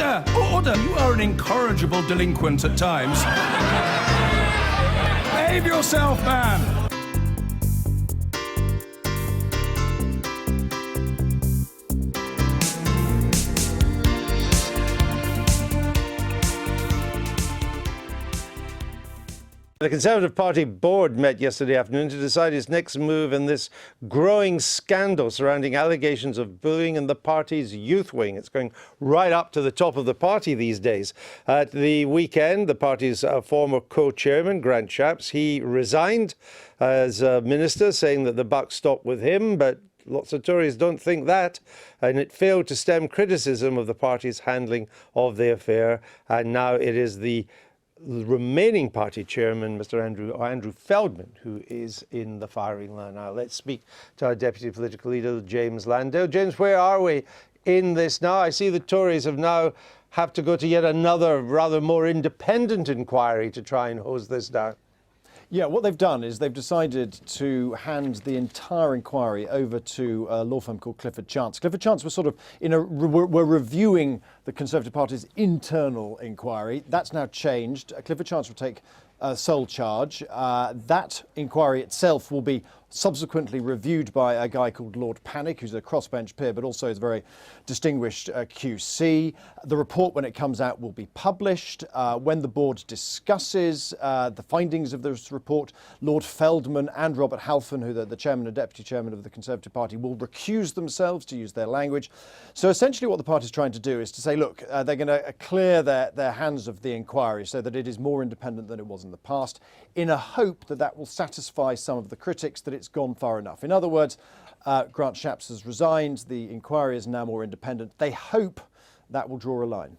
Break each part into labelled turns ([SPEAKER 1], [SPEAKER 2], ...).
[SPEAKER 1] Order! Order! You are an incorrigible delinquent at times. Behave yourself, man!
[SPEAKER 2] The Conservative Party board met yesterday afternoon to decide its next move in this growing scandal surrounding allegations of bullying in the party's youth wing. It's going right up to the top of the party these days. At the weekend, the party's former co-chairman, Grant Shapps, he resigned as minister, saying that the buck stopped with him, but lots of Tories don't think that, and it failed to stem criticism of the party's handling of the affair. And now it is the remaining party chairman, Mr. Andrew Feldman, who is in the firing line. Now, let's speak to our deputy political leader, James Landale. James, where are we in this now? I see the Tories have to go to yet another rather more independent inquiry to try and hose this down.
[SPEAKER 3] Yeah, what they've done is they've decided to hand the entire inquiry over to a law firm called Clifford Chance. Clifford Chance was were reviewing the Conservative Party's internal inquiry. That's now changed. Clifford Chance will take sole charge. That inquiry itself will be subsequently reviewed by a guy called Lord Panic, who's a crossbench peer, but also is a very distinguished QC. The report, when it comes out, will be published. When the board discusses the findings of this report, Lord Feldman and Robert Halfon, who are the chairman and deputy chairman of the Conservative Party, will recuse themselves, to use their language. So essentially what the party is trying to do is to say, look, they're going to clear their hands of the inquiry so that it is more independent than it was in the past, in a hope that that will satisfy some of the critics that it's gone far enough. In other words, Grant Shapps has resigned. The inquiry is now more independent. They hope that will draw a line.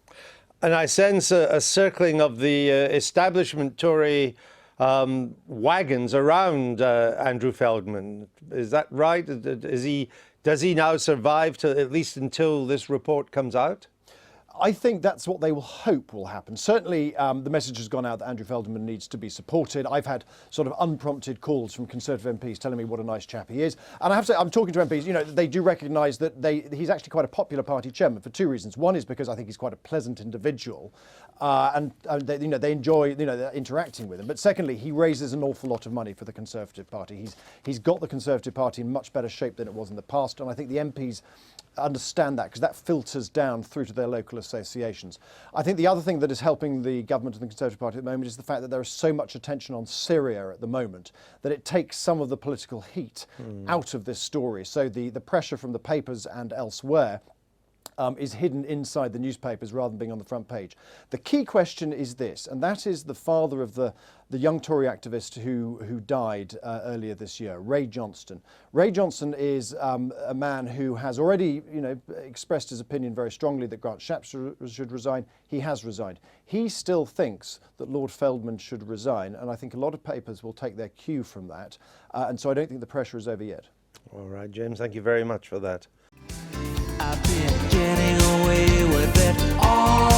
[SPEAKER 2] And I sense a circling of the establishment Tory wagons around Andrew Feldman. Is that right? Does he now survive at least until this report comes out?
[SPEAKER 3] I think that's what they will hope will happen. Certainly, the message has gone out that Andrew Feldman needs to be supported. I've had sort of unprompted calls from Conservative MPs telling me what a nice chap he is. And I have to say, I'm talking to MPs, you know, they do recognise that he's actually quite a popular party chairman for two reasons. One is because I think he's quite a pleasant individual. And they enjoy interacting with him. But secondly, he raises an awful lot of money for the Conservative Party. He's got the Conservative Party in much better shape than it was in the past, and I think the MPs understand that because that filters down through to their local associations. I think the other thing that is helping the government and the Conservative Party at the moment is the fact that there is so much attention on Syria at the moment that it takes some of the political heat out of this story. So the pressure from the papers and elsewhere is hidden inside the newspapers rather than being on the front page. The key question is this, and that is the father of the young Tory activist who died earlier this year, Ray Johnston. Ray Johnston is a man who has already expressed his opinion very strongly that Grant Shapps should resign. He has resigned. He still thinks that Lord Feldman should resign, and I think a lot of papers will take their cue from that, and so I don't think the pressure is over yet.
[SPEAKER 2] All right, James, thank you very much for that.
[SPEAKER 4] I've been getting away with it all